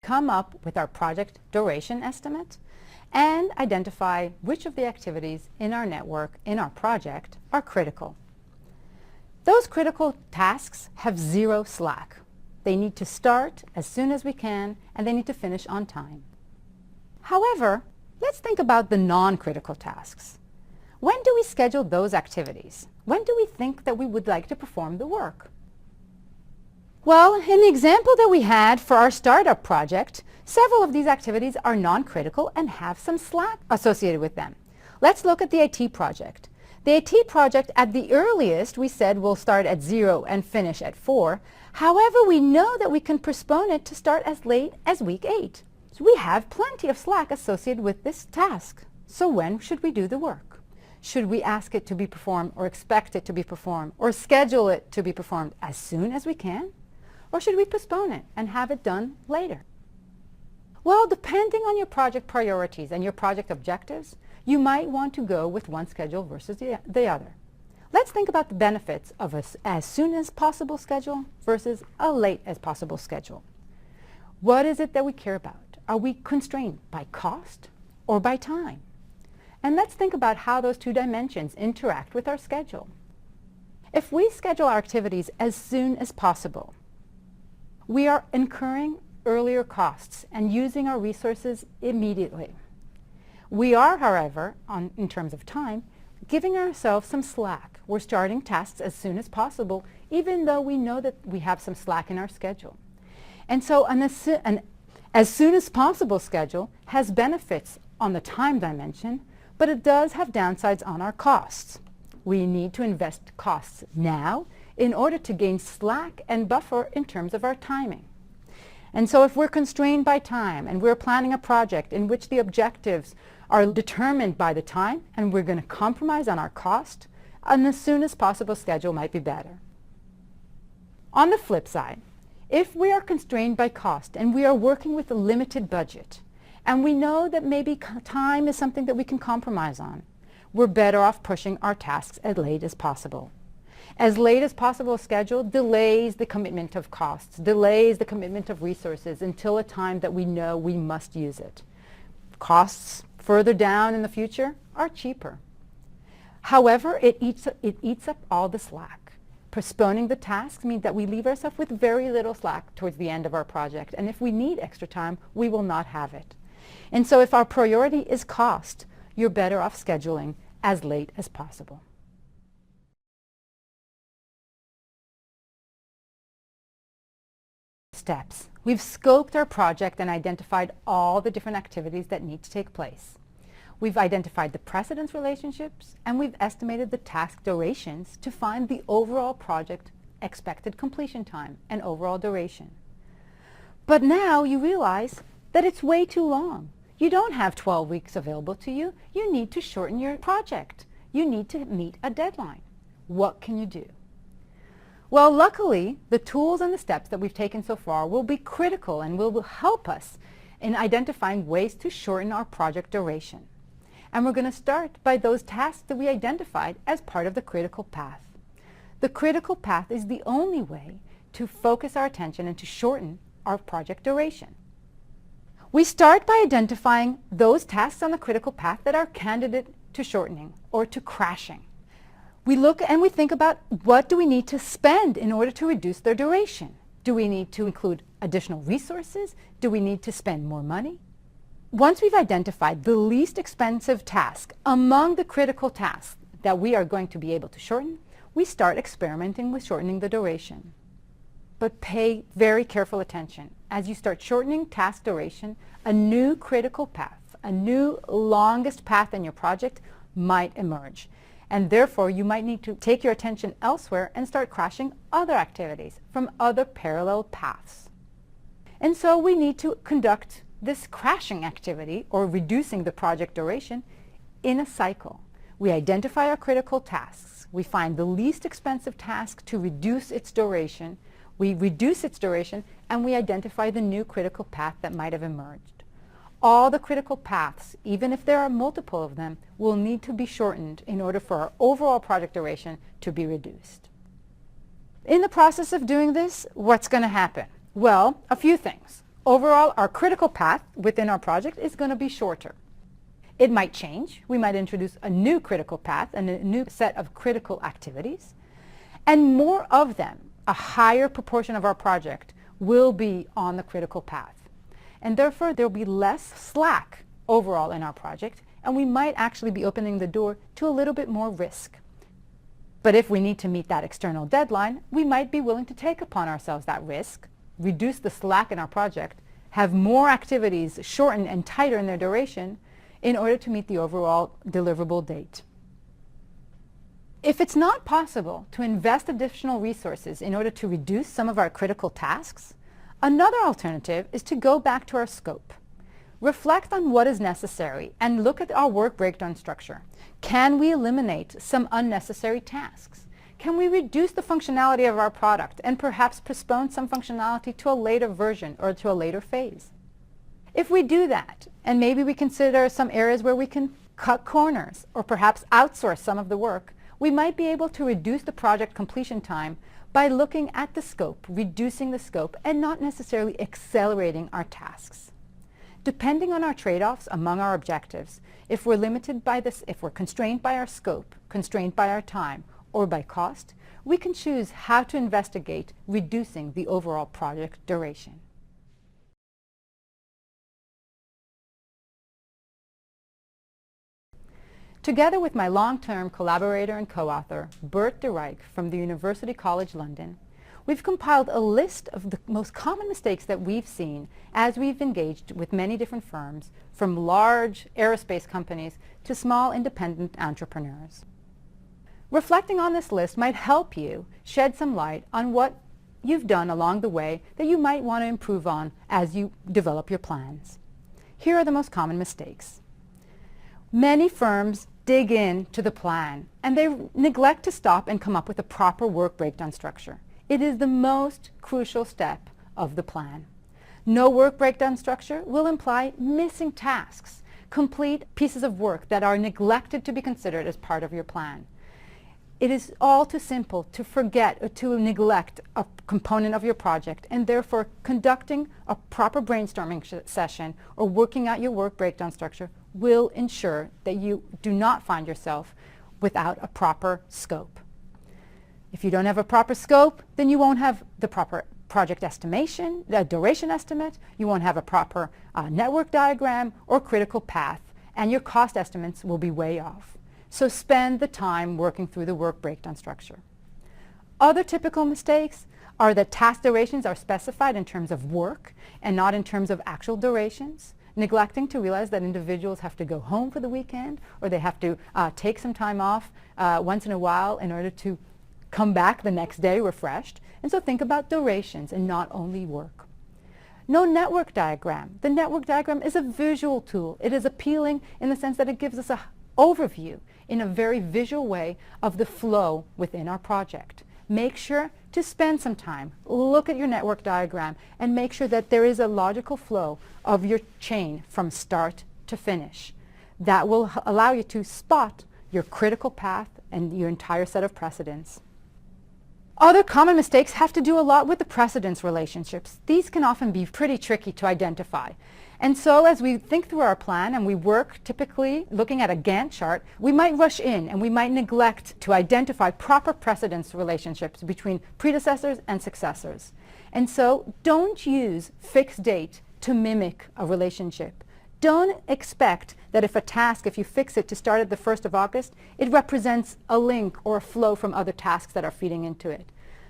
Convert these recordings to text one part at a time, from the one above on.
come up with our project duration estimate, and identify which of the activities in our network, in our project, are critical. Those critical tasks have zero slack. They need to start as soon as we can, and they need to finish on time. However, let's think about the non-critical tasks. When do we schedule those activities? When do we think that we would like to perform the work? Well, in the example that we had for our startup project, several of these activities are non-critical and have some slack associated with them. Let's look at the IT project. The IT project, at the earliest, we said will start at 0 and finish at 4. However, we know that we can postpone it to start as late as week 8. So we have plenty of slack associated with this task. So when should we do the work? Should we ask it to be performed, or expect it to be performed, or schedule it to be performed as soon as we can? Or should we postpone it and have it done later? Well, depending on your project priorities and your project objectives, you might want to go with one schedule versus the other. Let's think about the benefits of a as soon as possible schedule versus a late as possible schedule. What is it that we care about? Are we constrained by cost or by time? And let's think about how those two dimensions interact with our schedule. If we schedule our activities as soon as possible, we are incurring earlier costs and using our resources immediately. We are, however, in terms of time, giving ourselves some slack. We're starting tasks as soon as possible, even though we know that we have some slack in our schedule. And so an as soon as possible schedule has benefits on the time dimension, but it does have downsides on our costs. We need to invest costs now in order to gain slack and buffer in terms of our timing. And so if we're constrained by time and we're planning a project in which the objectives are determined by the time and we're going to compromise on our cost, an as soon as possible schedule might be better. On the flip side, if we are constrained by cost and we are working with a limited budget and we know that maybe time is something that we can compromise on, we're better off pushing our tasks as late as possible. As late as possible schedule delays the commitment of costs, delays the commitment of resources until a time that we know we must use it. Costs further down in the future are cheaper. However, it eats up all the slack. Postponing the tasks means that we leave ourselves with very little slack towards the end of our project, and if we need extra time, we will not have it. And so if our priority is cost, you're better off scheduling as late as possible. Steps. We've scoped our project and identified all the different activities that need to take place. We've identified the precedence relationships, and we've estimated the task durations to find the overall project expected completion time and overall duration. But now you realize that it's way too long. You don't have 12 weeks available to you. You need to shorten your project. You need to meet a deadline. What can you do? Well, luckily, the tools and the steps that we've taken so far will be critical and will help us in identifying ways to shorten our project duration. And we're going to start by those tasks that we identified as part of the critical path. The critical path is the only way to focus our attention and to shorten our project duration. We start by identifying those tasks on the critical path that are candidate to shortening or to crashing. We look and we think about what do we need to spend in order to reduce their duration. Do we need to include additional resources? Do we need to spend more money? Once we've identified the least expensive task among the critical tasks that we are going to be able to shorten, we start experimenting with shortening the duration. But pay very careful attention. As you start shortening task duration, a new critical path, a new longest path in your project might emerge. And therefore, you might need to take your attention elsewhere and start crashing other activities from other parallel paths. And so we need to conduct this crashing activity, or reducing the project duration, in a cycle. We identify our critical tasks. We find the least expensive task to reduce its duration. We reduce its duration, and we identify the new critical path that might have emerged. All the critical paths, even if there are multiple of them, will need to be shortened in order for our overall project duration to be reduced. In the process of doing this, what's going to happen? Well, a few things. Overall, our critical path within our project is going to be shorter. It might change. We might introduce a new critical path and a new set of critical activities. And more of them, a higher proportion of our project, will be on the critical path. And therefore, there will be less slack overall in our project, and we might actually be opening the door to a little bit more risk. But if we need to meet that external deadline, we might be willing to take upon ourselves that risk, reduce the slack in our project, have more activities shortened and tighter in their duration in order to meet the overall deliverable date. If it's not possible to invest additional resources in order to reduce some of our critical tasks, another alternative is to go back to our scope. Reflect on what is necessary and look at our work breakdown structure. Can we eliminate some unnecessary tasks? Can we reduce the functionality of our product and perhaps postpone some functionality to a later version or to a later phase? If we do that, and maybe we consider some areas where we can cut corners or perhaps outsource some of the work, we might be able to reduce the project completion time by looking at the scope, reducing the scope, and not necessarily accelerating our tasks. Depending on our trade-offs among our objectives, if we're limited by this, if we're constrained by our scope, constrained by our time, or by cost, we can choose how to investigate reducing the overall project duration. Together with my long-term collaborator and co-author, Bert de Rijk from the University College London, we've compiled a list of the most common mistakes that we've seen as we've engaged with many different firms, from large aerospace companies to small independent entrepreneurs. Reflecting on this list might help you shed some light on what you've done along the way that you might want to improve on as you develop your plans. Here are the most common mistakes. Many firms dig into the plan and they neglect to stop and come up with a proper work breakdown structure. It is the most crucial step of the plan. No work breakdown structure will imply missing tasks, complete pieces of work that are neglected to be considered as part of your plan. It is all too simple to forget or to neglect a component of your project, and therefore conducting a proper brainstorming session or working out your work breakdown structure will ensure that you do not find yourself without a proper scope. If you don't have a proper scope, then you won't have the proper project estimation, the duration estimate, you won't have a proper network diagram or critical path, and your cost estimates will be way off. So spend the time working through the work breakdown structure. Other typical mistakes are that task durations are specified in terms of work and not in terms of actual durations, neglecting to realize that individuals have to go home for the weekend or they have to take some time off once in a while in order to come back the next day refreshed. And so think about durations and not only work. No network diagram. The network diagram is a visual tool. It is appealing in the sense that it gives us an overview in a very visual way of the flow within our project. Make sure to spend some time, look at your network diagram, and make sure that there is a logical flow of your chain from start to finish. That will allow you to spot your critical path and your entire set of precedents. Other common mistakes have to do a lot with the precedence relationships. These can often be pretty tricky to identify. And so as we think through our plan and we work typically looking at a Gantt chart, we might rush in and we might neglect to identify proper precedence relationships between predecessors and successors. And so don't use fixed date to mimic a relationship. Don't expect that if a task, if you fix it to start at the 1st of August, it represents a link or a flow from other tasks that are feeding into it.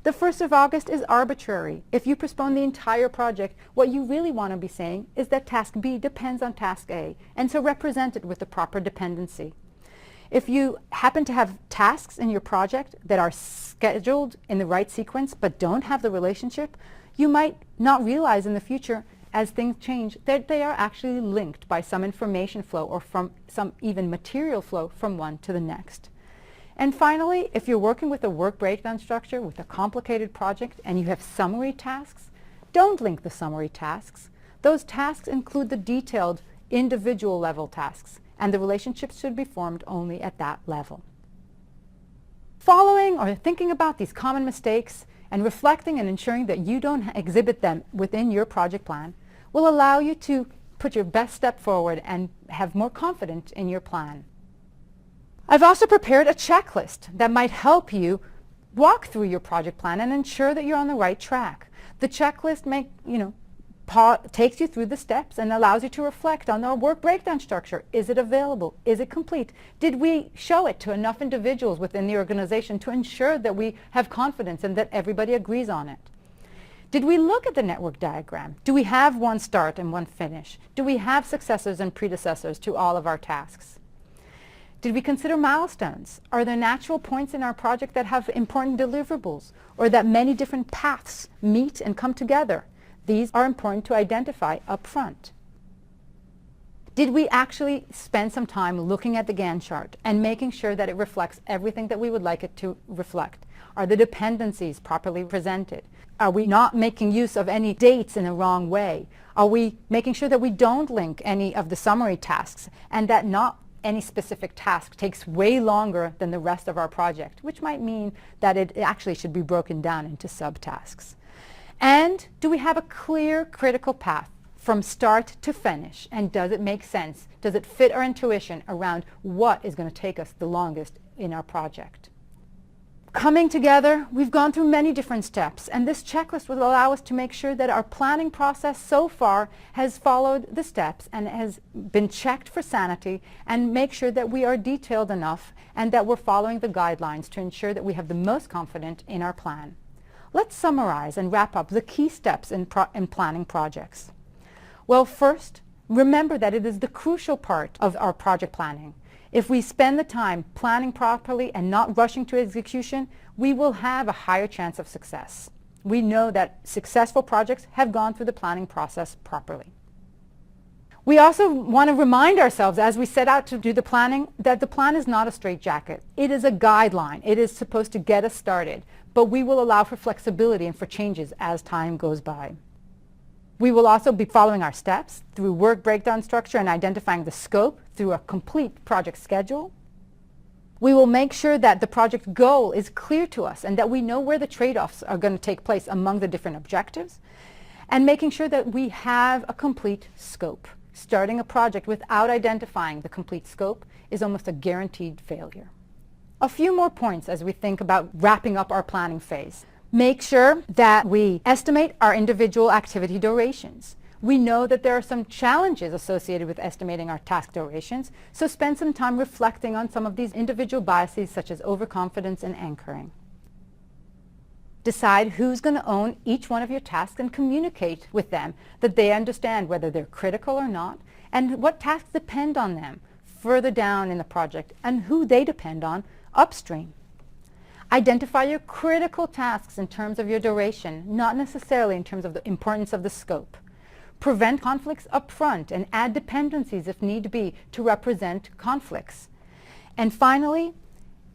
The 1st of August is arbitrary. If you postpone the entire project, what you really want to be saying is that task B depends on task A, and so represent it with the proper dependency. If you happen to have tasks in your project that are scheduled in the right sequence but don't have the relationship, you might not realize in the future as things change that they are actually linked by some information flow or from some even material flow from one to the next. And finally, if you're working with a work breakdown structure with a complicated project and you have summary tasks, don't link the summary tasks. Those tasks include the detailed individual level tasks, and the relationships should be formed only at that level. Following or thinking about these common mistakes and reflecting and ensuring that you don't exhibit them within your project plan, will allow you to put your best step forward and have more confidence in your plan. I've also prepared a checklist that might help you walk through your project plan and ensure that you're on the right track. The checklist takes you through the steps and allows you to reflect on our work breakdown structure. Is it available? Is it complete? Did we show it to enough individuals within the organization to ensure that we have confidence and that everybody agrees on it? Did we look at the network diagram? Do we have one start and one finish? Do we have successors and predecessors to all of our tasks? Did we consider milestones? Are there natural points in our project that have important deliverables or that many different paths meet and come together? These are important to identify up front. Did we actually spend some time looking at the Gantt chart and making sure that it reflects everything that we would like it to reflect? Are the dependencies properly presented? Are we not making use of any dates in a wrong way? Are we making sure that we don't link any of the summary tasks and that not any specific task takes way longer than the rest of our project, which might mean that it actually should be broken down into subtasks? And do we have a clear critical path from start to finish? And does it make sense? Does it fit our intuition around what is going to take us the longest in our project? Coming together, we've gone through many different steps, and this checklist will allow us to make sure that our planning process so far has followed the steps and has been checked for sanity, and make sure that we are detailed enough and that we're following the guidelines to ensure that we have the most confidence in our plan. Let's summarize and wrap up the key steps in planning projects. Well, first, remember that it is the crucial part of our project planning. If we spend the time planning properly and not rushing to execution, we will have a higher chance of success. We know that successful projects have gone through the planning process properly. We also want to remind ourselves as we set out to do the planning that the plan is not a straitjacket. It is a guideline. It is supposed to get us started, but we will allow for flexibility and for changes as time goes by. We will also be following our steps through work breakdown structure and identifying the scope through a complete project schedule. We will make sure that the project goal is clear to us and that we know where the trade-offs are going to take place among the different objectives, and making sure that we have a complete scope. Starting a project without identifying the complete scope is almost a guaranteed failure. A few more points as we think about wrapping up our planning phase. Make sure that we estimate our individual activity durations. We know that there are some challenges associated with estimating our task durations, so spend some time reflecting on some of these individual biases such as overconfidence and anchoring. Decide who's going to own each one of your tasks and communicate with them that they understand whether they're critical or not and what tasks depend on them further down in the project and who they depend on upstream. Identify your critical tasks in terms of your duration, not necessarily in terms of the importance of the scope. Prevent conflicts up front and add dependencies if need be to represent conflicts. And finally,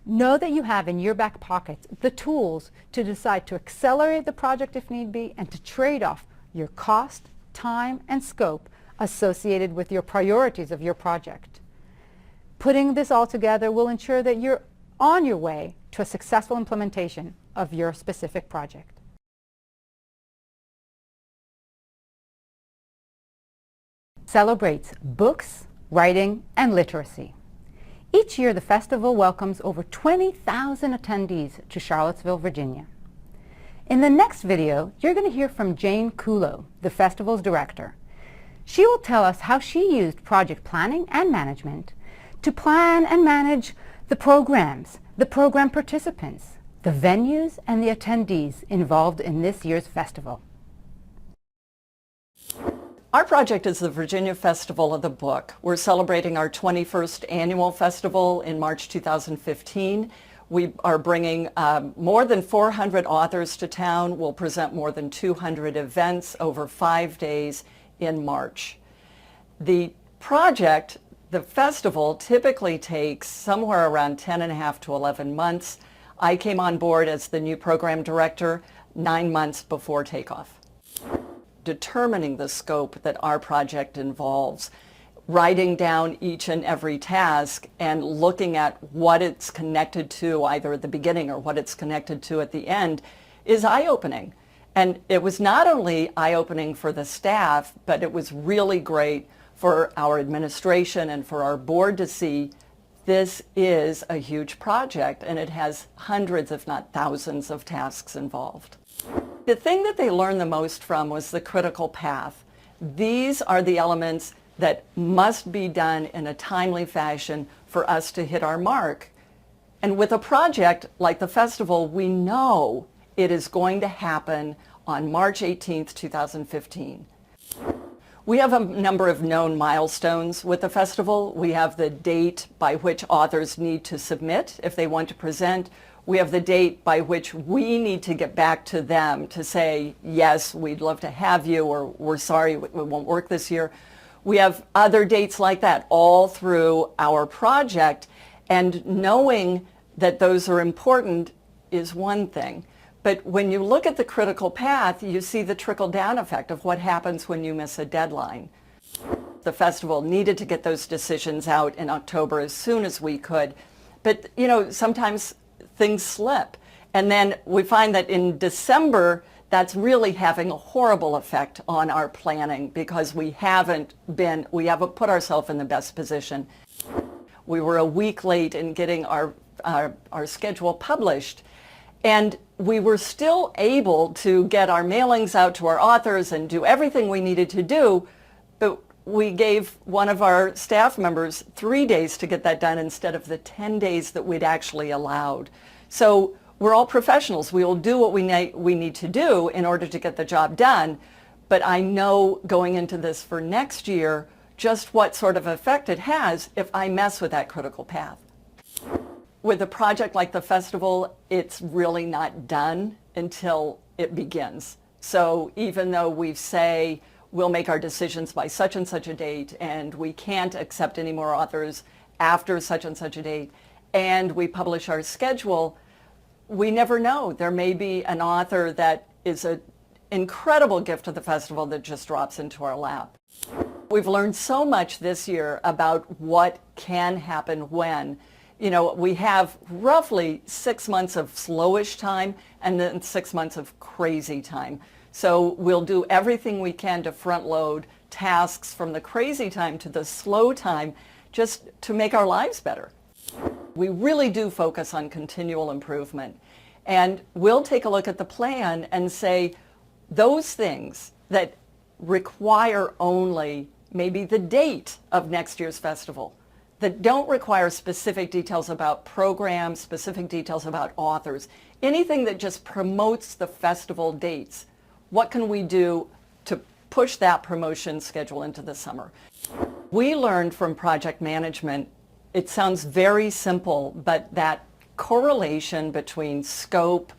know that you have in your back pocket the tools to decide to accelerate the project if need be and to trade off your cost, time, and scope associated with your priorities of your project. Putting this all together will ensure that you're on your way to a successful implementation of your specific project. Celebrates books, writing, and literacy. Each year, the festival welcomes over 20,000 attendees to Charlottesville, Virginia. In the next video, you're going to hear from Jane Kulo, the festival's director. She will tell us how she used project planning and management to plan and manage the programs, the program participants, the venues, and the attendees involved in this year's festival. Our project is the Virginia Festival of the Book. We're celebrating our 21st annual festival in March 2015. We are bringing more than 400 authors to town. We'll present more than 200 events over 5 days in March. The project, the festival, typically takes somewhere around 10.5 to 11 months. I came on board as the new program director 9 months before takeoff. Determining the scope that our project involves, writing down each and every task and looking at what it's connected to either at the beginning or what it's connected to at the end is eye-opening. And it was not only eye-opening for the staff, but it was really great for our administration and for our board to see this is a huge project and it has hundreds, if not thousands, of tasks involved. The thing that they learned the most from was the critical path. These are the elements that must be done in a timely fashion for us to hit our mark. And with a project like the festival, we know it is going to happen on March 18th, 2015. We have a number of known milestones with the festival. We have the date by which authors need to submit if they want to present. We have the date by which we need to get back to them to say, yes, we'd love to have you, or we're sorry, it won't work this year. We have other dates like that all through our project, and knowing that those are important is one thing. But when you look at the critical path, you see the trickle-down effect of what happens when you miss a deadline. The festival needed to get those decisions out in October as soon as we could. But, you know, sometimes things slip. And then we find that in December, that's really having a horrible effect on our planning because we haven't put ourselves in the best position. We were a week late in getting our schedule published. And we were still able to get our mailings out to our authors and do everything we needed to do, but we gave one of our staff members 3 days to get that done instead of the 10 days that we'd actually allowed. So we're all professionals. We will do what we need to do in order to get the job done, but I know going into this for next year just what sort of effect it has if I mess with that critical path. With a project like the festival, it's really not done until it begins. So even though we say we'll make our decisions by such and such a date and we can't accept any more authors after such and such a date and we publish our schedule, we never know. There may be an author that is an incredible gift to the festival that just drops into our lap. We've learned so much this year about what can happen when. You know, we have roughly 6 months of slowish time and then 6 months of crazy time. So we'll do everything we can to front load tasks from the crazy time to the slow time just to make our lives better. We really do focus on continual improvement. And we'll take a look at the plan and say those things that require only maybe the date of next year's festival, that don't require specific details about programs, specific details about authors, anything that just promotes the festival dates. What can we do to push that promotion schedule into the summer? We learned from project management, it sounds very simple, but that correlation between scope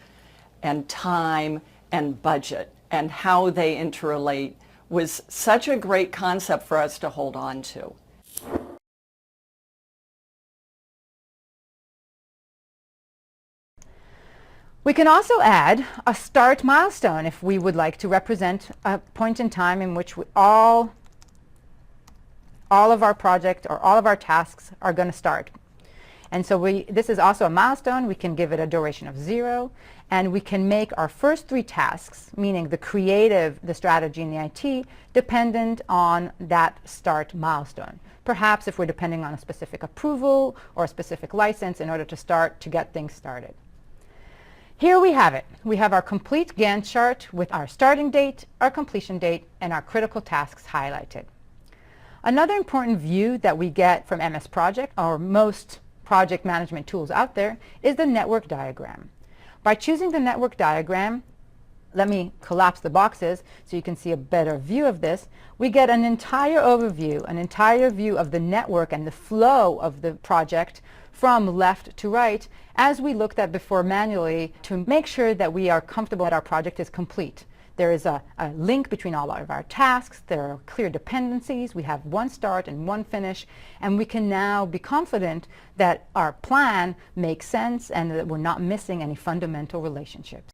and time and budget and how they interrelate was such a great concept for us to hold on to. We can also add a start milestone if we would like to represent a point in time in which all of our project or all of our tasks are going to start. And so this is also a milestone. We can give it a duration of 0, and we can make our first 3 tasks, meaning the creative, the strategy, and the IT, dependent on that start milestone. Perhaps if we're depending on a specific approval or a specific license in order to get things started. Here we have it. We have our complete Gantt chart with our starting date, our completion date, and our critical tasks highlighted. Another important view that we get from MS Project, or most project management tools out there, is the network diagram. By choosing the network diagram, let me collapse the boxes so you can see a better view of this, we get an entire overview, an entire view of the network and the flow of the project from left to right, as we looked at before manually, to make sure that we are comfortable that our project is complete. There is a link between all of our tasks. There are clear dependencies. We have one start and one finish, and we can now be confident that our plan makes sense and that we're not missing any fundamental relationships.